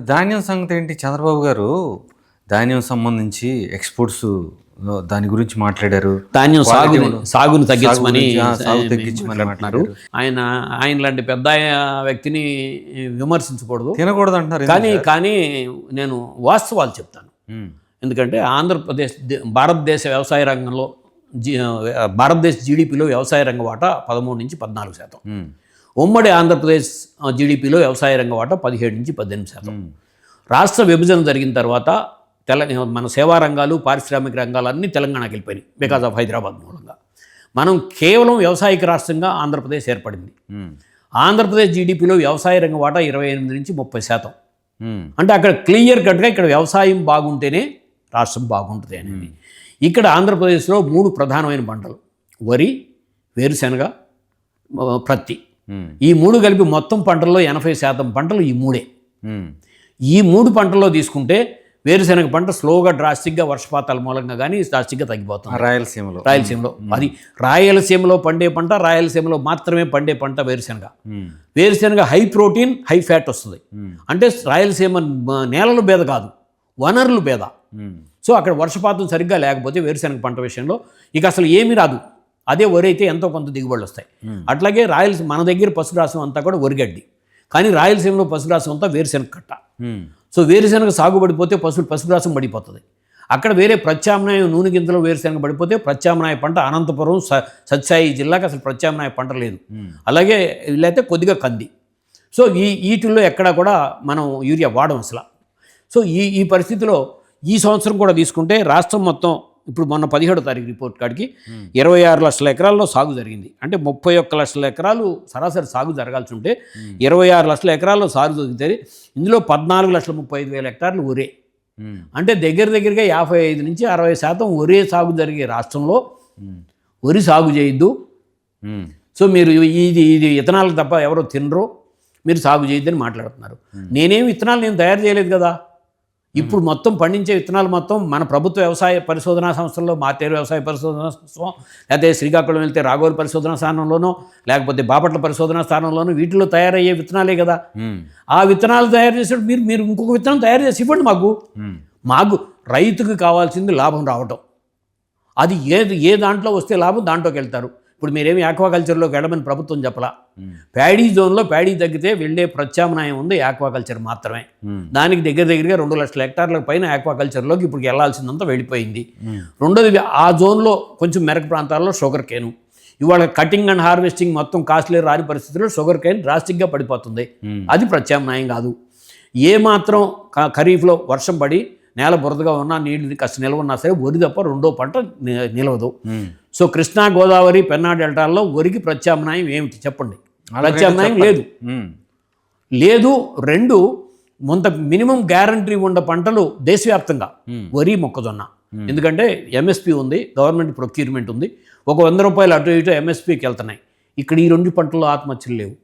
ధాన్యం సంగతి ఏంటి? చంద్రబాబు గారు ధాన్యం సంబంధించి ఎక్స్పోర్ట్స్ దాని గురించి మాట్లాడారు. ధాన్యం సాగును తగ్గించమని సాగు తగ్గించమని అంటున్నారు. ఆయన లాంటి పెద్ద వ్యక్తిని విమర్శించకూడదు, తినకూడదు అంటున్నారు. కానీ నేను వాస్తవాలు చెప్తాను. ఎందుకంటే ఆంధ్రప్రదేశ్ భారతదేశ వ్యవసాయ రంగంలో భారతదేశ జీడిపిలో వ్యవసాయ రంగ వాటా 13 నుంచి 14%. ఉమ్మడి ఆంధ్రప్రదేశ్ జీడిపిలో వ్యవసాయ రంగ వాటా 17 నుంచి 18%. రాష్ట్ర విభజన జరిగిన తర్వాత మన సేవా రంగాలు, పారిశ్రామిక రంగాలు అన్నీ తెలంగాణకి వెళ్ళిపోయినాయి బికాజ్ ఆఫ్ హైదరాబాద్ మూలంగా. మనం కేవలం వ్యవసాయక రాష్ట్రంగా ఆంధ్రప్రదేశ్ ఏర్పడింది. ఆంధ్రప్రదేశ్ జీడిపిలో వ్యవసాయ రంగ వాటా 28 నుంచి 30%. అంటే అక్కడ క్లియర్ కట్గా ఇక్కడ వ్యవసాయం బాగుంటేనే రాష్ట్రం బాగుంటుంది అనేది. ఇక్కడ ఆంధ్రప్రదేశ్లో 3 ప్రధానమైన పంటలు: వరి, వేరుశెనగ, ప్రత్తి. ఈ 3 కలిపి మొత్తం పంటల్లో 80% పంటలు ఈ 3. ఈ 3 పంటల్లో తీసుకుంటే వేరుశెనగ పంట స్లోగా డ్రాస్టిక్గా వర్షపాతాల మూలంగా కానీ డ్రాస్టిక్గా తగ్గిపోతుంది రాయలసీమలో. అది రాయలసీమలో పండే పంట, రాయలసీమలో మాత్రమే పండే పంట వేరుశెనగ హై ప్రోటీన్ హై ఫ్యాట్ వస్తుంది. అంటే రాయలసీమ నేలలు భేద కాదు, వనరులు భేద. సో అక్కడ వర్షపాతం సరిగ్గా లేకపోతే వేరుశెనగ పంట విషయంలో ఇక అసలు ఏమీ రాదు. అదే వరి అయితే ఎంతో కొంత దిగుబడులు వస్తాయి. అట్లాగే రాయలసీమ మన దగ్గర పశురాసం అంతా కూడా వరిగడ్డి, కానీ రాయలసీమలో పశురాసం అంతా వేరుశెనగ కట్ట. సో వేరుశెనగ సాగు పడిపోతే పశురాసం పడిపోతుంది. అక్కడ వేరే ప్రత్యామ్నాయ నూనె గింజలు వేరుశెనగ పడిపోతే ప్రత్యామ్నాయ పంట అనంతపురం, సత్సాయి జిల్లాకి అసలు ప్రత్యామ్నాయ పంట లేదు. అలాగే వీళ్ళైతే కొద్దిగా కంది. సో వీటిల్లో ఎక్కడా కూడా మనం యూరియా వాడం అసలు. సో ఈ పరిస్థితిలో ఈ సంవత్సరం కూడా తీసుకుంటే రాష్ట్రం మొత్తం ఇప్పుడు మొన్న 17వ తారీఖు రిపోర్ట్ కాడికి 26 లక్షల ఎకరాల్లో సాగు జరిగింది. అంటే 31 లక్షల ఎకరాలు సరాసరి సాగు జరగాల్సి ఉంటే 26 లక్షల ఎకరాల్లో సాగు జరిగితే ఇందులో 14,35,000 హెక్టార్లు ఒరే. అంటే దగ్గరగా 55 నుంచి 60% ఒరే సాగు జరిగే రాష్ట్రంలో వరి సాగు చేయొద్దు. సో మీరు ఇది విత్తనాలు తప్ప ఎవరో తినరు, మీరు సాగు చేయొద్దని మాట్లాడుతున్నారు. నేనేం విత్తనాలు నేను తయారు చేయలేదు కదా. ఇప్పుడు మొత్తం పండించే విత్తనాలు మొత్తం మన ప్రభుత్వ వ్యవసాయ పరిశోధనా సంస్థల్లో, మార్టేరు వ్యవసాయ పరిశోధనా సంస్థ, లేకపోతే శ్రీకాకుళం వెళ్తే రాఘోల్ పరిశోధనా స్థానంలోనో, లేకపోతే బాపట్ల పరిశోధనా స్థానంలోనో వీటిలో తయారయ్యే విత్తనాలే కదా. ఆ విత్తనాలు తయారు చేసేటప్పుడు మీరు ఇంకొక విత్తనం తయారు చేసి ఇవ్వండి మాకు. రైతుకు కావాల్సింది లాభం రావటం. అది ఏ దాంట్లో వస్తే లాభం దాంట్లోకి వెళ్తారు. ఇప్పుడు మీరేమి ఆక్వాకల్చర్లోకి వెళ్ళమని ప్రభుత్వం చెప్పలా. ప్యాడీ జోన్లో ప్యాడీ తగ్గితే వెళ్ళే ప్రత్యామ్నాయం ఉంది ఆక్వాకల్చర్ మాత్రమే. దానికి దగ్గరగా 2 లక్షల హెక్టార్ల పైన ఆక్వాకల్చర్లోకి ఇప్పుడు వెళ్ళాల్సిందంతా వెళ్ళిపోయింది. రెండోది ఆ జోన్లో కొంచెం మెరక ప్రాంతాల్లో షుగర్ కేను. ఇవాళ కటింగ్ అండ్ హార్వెస్టింగ్ మొత్తం కాస్ట్లీ రాని పరిస్థితుల్లో షుగర్ కేన్ డ్రాస్టిక్గా పడిపోతుంది. అది ప్రత్యామ్నాయం కాదు. ఏమాత్రం ఖరీఫ్లో వర్షం పడి నేల బురదగా ఉన్నా, నీళ్ళు కాస్త నిల్వ ఉన్నా సరే వరి తప్ప రెండో పంట నిలవదు. సో కృష్ణా, గోదావరి, పెన్నా డెల్టాల్లో వరికి ప్రత్యామ్నాయం ఏమిటి చెప్పండి? ప్రత్యామ్నాయం లేదు. 2 మినిమం గ్యారంటీ ఉన్న పంటలు దేశవ్యాప్తంగా వరి, మొక్కజొన్న. ఎందుకంటే ఎంఎస్పి ఉంది, గవర్నమెంట్ ప్రొక్యూర్మెంట్ ఉంది. ఒక 100 రూపాయలు అటు ఇటు ఎంఎస్పికి వెళ్తున్నాయి. ఇక్కడ ఈ 2 పంటల్లో ఆత్మహత్యలు లేవు.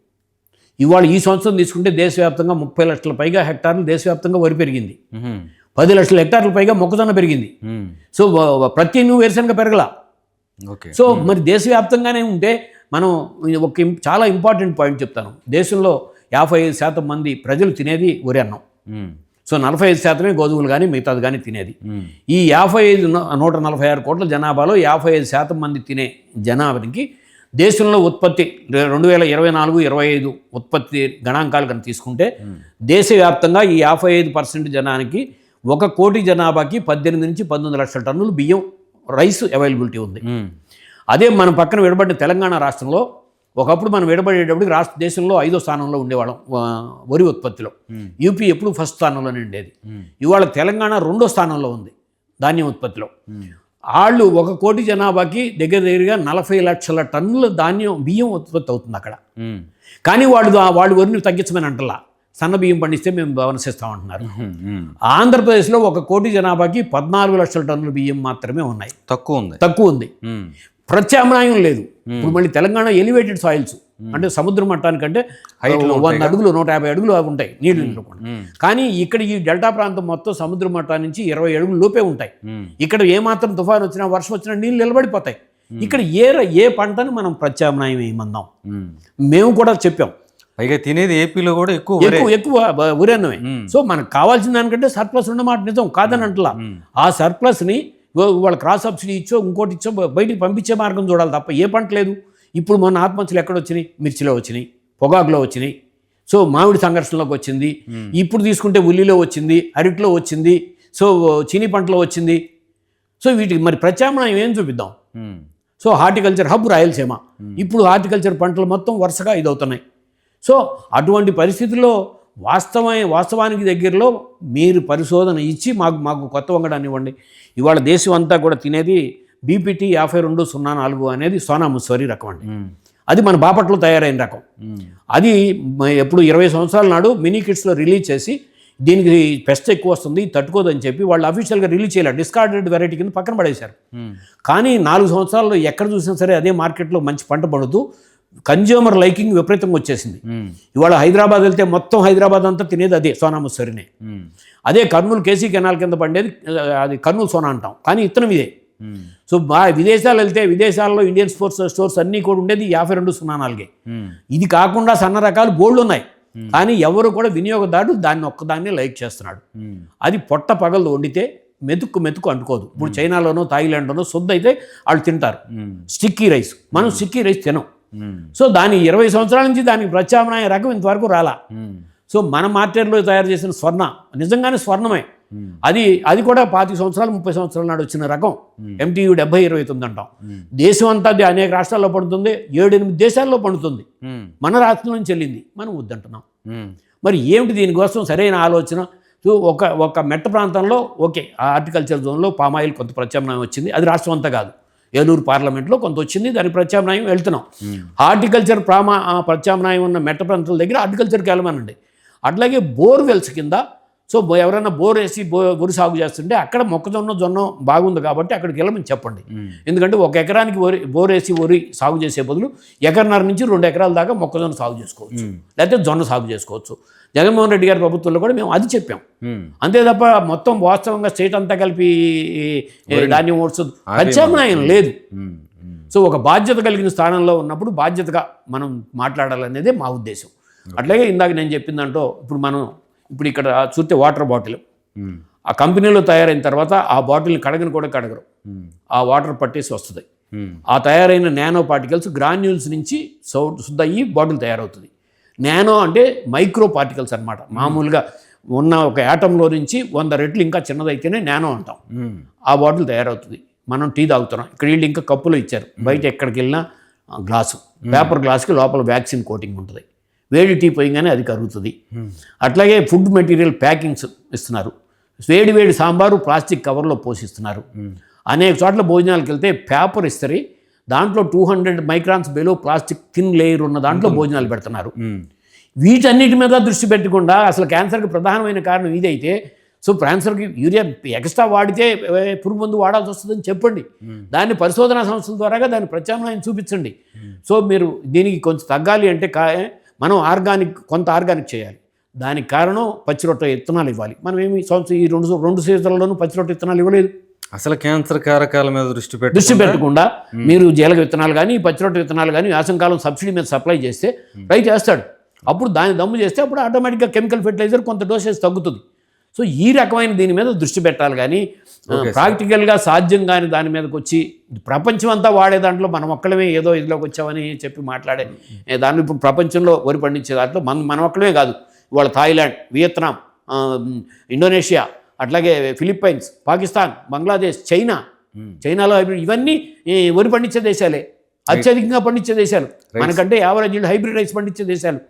ఇవాళ ఈ సంవత్సరం తీసుకుంటే దేశవ్యాప్తంగా 30 లక్షల పైగా హెక్టార్లు దేశవ్యాప్తంగా వరి పెరిగింది. 10 లక్షల హెక్టార్ల పైగా మొక్కజొన్న పెరిగింది. సో ప్రతి వేరుశెనగ పెరగల. సో మరి దేశవ్యాప్తంగానే ఉంటే మనం చాలా ఇంపార్టెంట్ పాయింట్ చెప్తాను. దేశంలో 55% మంది ప్రజలు తినేది వరి అన్నం. సో 45% గోధుమలు కానీ మిగతాది కానీ తినేది. ఈ 146 కోట్ల జనాభాలో 55% మంది తినే జనాభాకి దేశంలో ఉత్పత్తి 2024-25 ఉత్పత్తి గణాంకాలు కనుక తీసుకుంటే దేశవ్యాప్తంగా ఈ 55% జనానికి 1 కోటి జనాభాకి 18 నుంచి 19 లక్షల టన్నులు బియ్యం, రైస్ అవైలబిలిటీ ఉంది. అదే మన పక్కన విడబడిన తెలంగాణ రాష్ట్రంలో ఒకప్పుడు మనం విడబడేటప్పుడు దేశంలో 5వ స్థానంలో ఉండేవాళ్ళం వరి ఉత్పత్తిలో. యూపీ ఎప్పుడు ఫస్ట్ స్థానంలోనే ఉండేది. ఇవాళ తెలంగాణ 2వ స్థానంలో ఉంది ధాన్యం ఉత్పత్తిలో. వాళ్ళు 1 కోటి జనాభాకి దగ్గరగా 40 లక్షల టన్నుల బియ్యం ఉత్పత్తి అవుతుంది అక్కడ. కానీ వాళ్ళు వరిని తగ్గించమని అంటలా, సన్న బియ్యం పండిస్తే మేము భవనసిస్తామంటున్నారు. ఆంధ్రప్రదేశ్లో 1 కోటి జనాభాకి 14 లక్షల టన్నుల బియ్యం మాత్రమే ఉన్నాయి. తక్కువ ఉంది. ప్రత్యామ్నాయం లేదు. ఇప్పుడు మళ్ళీ తెలంగాణ ఎలివేటెడ్ సాయిల్స్, అంటే సముద్ర మట్టానికంటే 100 అడుగులు 150 అడుగులు ఉంటాయి నీళ్లు. కానీ ఇక్కడ ఈ డెల్టా ప్రాంతం మొత్తం సముద్ర మట్టాన్ని నుంచి 20 అడుగుల లోపే ఉంటాయి. ఇక్కడ ఏమాత్రం తుఫాను వచ్చినా, వర్షం వచ్చినా నీళ్ళు నిలబడిపోతాయి. ఇక్కడ ఏ పంటను మనం ప్రత్యామ్నాయం ఏమందాం? మేము కూడా చెప్పాం, పైగా తినేది ఏపీలో కూడా ఎక్కువ ఎక్కువ ఉరేన్నమే. సో మనకు కావాల్సిన దానికంటే సర్ప్లస్ ఉన్నమాట నిజం, కాదని అంటలా. ఆ సర్ప్లస్ని వాళ్ళ క్రాస్ సబ్సిడీ ఇచ్చో ఇంకోటి ఇచ్చో బయటికి పంపించే మార్గం చూడాలి తప్ప ఏ పంట లేదు. ఇప్పుడు మొన్న ఆత్మహత్యలు ఎక్కడ వచ్చినాయి? మిర్చిలో వచ్చినాయి, పొగాకులో వచ్చినాయి, సో మామిడి సంఘర్షణలోకి వచ్చింది, ఇప్పుడు తీసుకుంటే ఉల్లిలో వచ్చింది, అరటిలో వచ్చింది, సో చీనీ పంటలో వచ్చింది. సో వీటికి మరి ప్రత్యామ్నాయం ఏం చూపిద్దాం? సో హార్టికల్చర్ హబ్ రాయలసీమ, ఇప్పుడు హార్టికల్చర్ పంటలు మొత్తం వరుసగా ఇదవుతున్నాయి. సో అటువంటి పరిస్థితుల్లో వాస్తవానికి దగ్గరలో మీరు పరిశోధన ఇచ్చి మాకు కొత్త వంగడాన్ని ఇవ్వండి. ఇవాళ దేశం అంతా కూడా తినేది బీపీటీ 5204 అనేది సోనా ముస్సోరీ రకం అండి. అది మన బాపట్లో తయారైన రకం. అది ఎప్పుడు 20 సంవత్సరాల నాడు మినీ కిట్స్లో రిలీజ్ చేసి దీనికి పెస్ట్ ఎక్కువ వస్తుంది, తట్టుకోదని చెప్పి వాళ్ళు అఫీషియల్గా రిలీజ్ చేయలేరు, డిస్కార్డెడ్ వెరైటీ కింద పక్కన పడేశారు. కానీ 4 సంవత్సరాల్లో ఎక్కడ చూసినా సరే అదే మార్కెట్లో మంచి పంట పడుతూ కన్జ్యూమర్ లైకింగ్ విపరీతంగా వచ్చేసింది. ఇవాళ హైదరాబాద్ వెళ్తే మొత్తం హైదరాబాద్ అంతా తినేది అదే సోనా ముస్సోరీనే. అదే కర్నూలు కేసీ కెనాల్ కింద పండేది అది కర్నూలు సోనా అంటాం, కానీ ఇత్తనం ఇదే. సో విదేశాలు వెళ్తే విదేశాల్లో ఇండియన్ స్టోర్స్ అన్నీ కూడా ఉండేది 5204. ఇది కాకుండా సన్న రకాలు బోల్డ్ ఉన్నాయి, కానీ ఎవరు కూడా వినియోగదారుడు దాన్ని ఒక్కదాన్ని లైక్ చేస్తున్నాడు. అది పొట్ట పగలు వండితే మెతుకు అంటుకోదు. ఇప్పుడు చైనాలోనో థాయిలాండ్లోనో శుద్ధ అయితే వాళ్ళు తింటారు స్టిక్కీ రైస్, మనం స్టిక్కీ రైస్ తినం. సో దాని 20 సంవత్సరాల నుంచి దానికి ప్రత్యామ్నాయ రకం ఇంతవరకు రాలా. సో మన మార్కెట్లో తయారు చేసిన స్వర్ణ నిజంగానే స్వర్ణమే. అది కూడా 25 సంవత్సరాలు 30 సంవత్సరాల నాడు వచ్చిన రకం MTU 7029 అంటాం. దేశం అంతా అనేక రాష్ట్రాల్లో పండుతుంది, 7-8 దేశాల్లో పండుతుంది. మన రాష్ట్రం నుంచి వెళ్ళింది, మనం వద్దంటున్నాం. మరి ఏమిటి దీనికోసం సరైన ఆలోచన? ఒక మెట్ట ప్రాంతంలో ఓకే, ఆ హార్టికల్చర్ జోన్లో పామాయిల్ కొంత ప్రత్యామ్నాయం వచ్చింది, అది రాష్ట్రం అంతా కాదు, ఏలూరు పార్లమెంట్లో కొంత వచ్చింది, దాని ప్రత్యామ్నాయం వెళ్తున్నాం. హార్టికల్చర్ ప్రత్యామ్నాయం ఉన్న మెట్ట ప్రాంతాల దగ్గర హార్టికల్చర్కి వెళ్ళమనండి. అట్లాగే బోర్వెల్స్ కింద సో ఎవరైనా బోర్ వేసి వరి సాగు చేస్తుంటే అక్కడ జొన్న బాగుంది కాబట్టి అక్కడికి వెళ్ళమని చెప్పండి. ఎందుకంటే 1 ఎకరానికి బోర్ వేసి వరి సాగు చేసే బదులు 1.5 నుంచి 2 ఎకరాల దాకా మొక్కజొన్న సాగు చేసుకోవచ్చు, లేకపోతే జొన్న సాగు చేసుకోవచ్చు. జగన్మోహన్ రెడ్డి గారి ప్రభుత్వంలో కూడా మేము అది చెప్పాం. అంతే తప్ప మొత్తం వాస్తవంగా స్టేట్ అంతా కలిపి ధాన్యం ఓట్స్ ప్రత్యామ్నాయం లేదు. సో ఒక బాధ్యత కలిగిన స్థానంలో ఉన్నప్పుడు బాధ్యతగా మనం మాట్లాడాలనేదే మా ఉద్దేశం. అట్లాగే ఇందాక నేను చెప్పిన దాంట్లో ఇప్పుడు ఇక్కడ చూస్తే వాటర్ బాటిల్ ఆ కంపెనీలో తయారైన తర్వాత ఆ బాటిల్ని కడగరు, ఆ వాటర్ పట్టేసి వస్తుంది. ఆ తయారైన నానో పార్టికల్స్ గ్రాన్యూల్స్ నుంచి శుద్ధ అయ్యి బాటిల్ తయారవుతుంది. నానో అంటే మైక్రో పార్టికల్స్ అనమాట. మామూలుగా ఉన్న ఒక యాటంలో నుంచి 100 రెట్లు ఇంకా చిన్నదైతేనే నానో అంటాం. ఆ బాటిల్ తయారవుతుంది. మనం టీ తాగుతున్నాం, ఇక్కడ వీళ్ళు ఇంకా కప్పులో ఇచ్చారు, బయట ఎక్కడికి వెళ్ళినా గ్లాసు, పేపర్ గ్లాస్కి లోపల వ్యాక్సిన్ కోటింగ్ ఉంటుంది, వేడి టీ పోయింగానే అది కరుగుతుంది. అట్లాగే ఫుడ్ మెటీరియల్ ప్యాకింగ్స్ ఇస్తున్నారు, వేడి సాంబారు ప్లాస్టిక్ కవర్లో పోషిస్తున్నారు. అనేక చోట్ల భోజనాలకు వెళ్తే పేపర్ ఇస్తారు, దాంట్లో 200 microns below plastic thin layer ఉన్న దాంట్లో భోజనాలు పెడుతున్నారు. వీటన్నిటి మీద దృష్టి పెట్టకుండా అసలు క్యాన్సర్కి ప్రధానమైన కారణం ఇదైతే, సో క్యాన్సర్కి యూరియా ఎక్స్ట్రా వాడితే పురుగు మందు వాడాల్సి వస్తుందని చెప్పండి. దాన్ని పరిశోధనా సంస్థల ద్వారా దాన్ని ప్రత్యామ్నాయం చూపించండి. సో మీరు దీనికి కొంచెం తగ్గాలి అంటే మనం కొంత ఆర్గానిక్ చేయాలి. దానికి కారణం పచ్చిరొట్ట విత్తనాలు ఇవ్వాలి. మనం ఏమి ఈ రెండు సీజన్లలోనూ పచ్చిరొట్ట విత్తనాలు ఇవ్వలేదు. అసలు క్యాన్సర్ కారకాల మీద దృష్టి పెట్టకుండా మీరు జీలక విత్తనాలు కానీ పచ్చిరొట్ట విత్తనాలు కానీ వేసంకాలం సబ్సిడీ మీద సప్లై చేస్తే రైతు వేస్తాడు. అప్పుడు దాన్ని దమ్ము చేస్తే అప్పుడు ఆటోమేటిక్గా కెమికల్ ఫెర్టిలైజర్ కొంత డోసేజ్ తగ్గుతుంది. సో ఈ రకమైన దీని మీద దృష్టి పెట్టాలి. కానీ ప్రాక్టికల్గా సాధ్యం కాని దాని మీదకి వచ్చి ప్రపంచం అంతా వాడే దాంట్లో మనం ఒక్కడమే ఏదో ఇదిలోకి వచ్చామని చెప్పి మాట్లాడే దాన్ని ఇప్పుడు ప్రపంచంలో వరి పండించే దాంట్లో మనం ఒక్కడమే కాదు, ఇవాళ థాయిలాండ్, వియత్నాం, ఇండోనేషియా, అట్లాగే ఫిలిప్పైన్స్, పాకిస్తాన్, బంగ్లాదేశ్, చైనాలో ఇవన్నీ వరి పండించే దేశాలే, అత్యధికంగా పండించే దేశాలు, మనకంటే యావరేజ్ హైబ్రిడ్ రైస్ పండించే దేశాలు.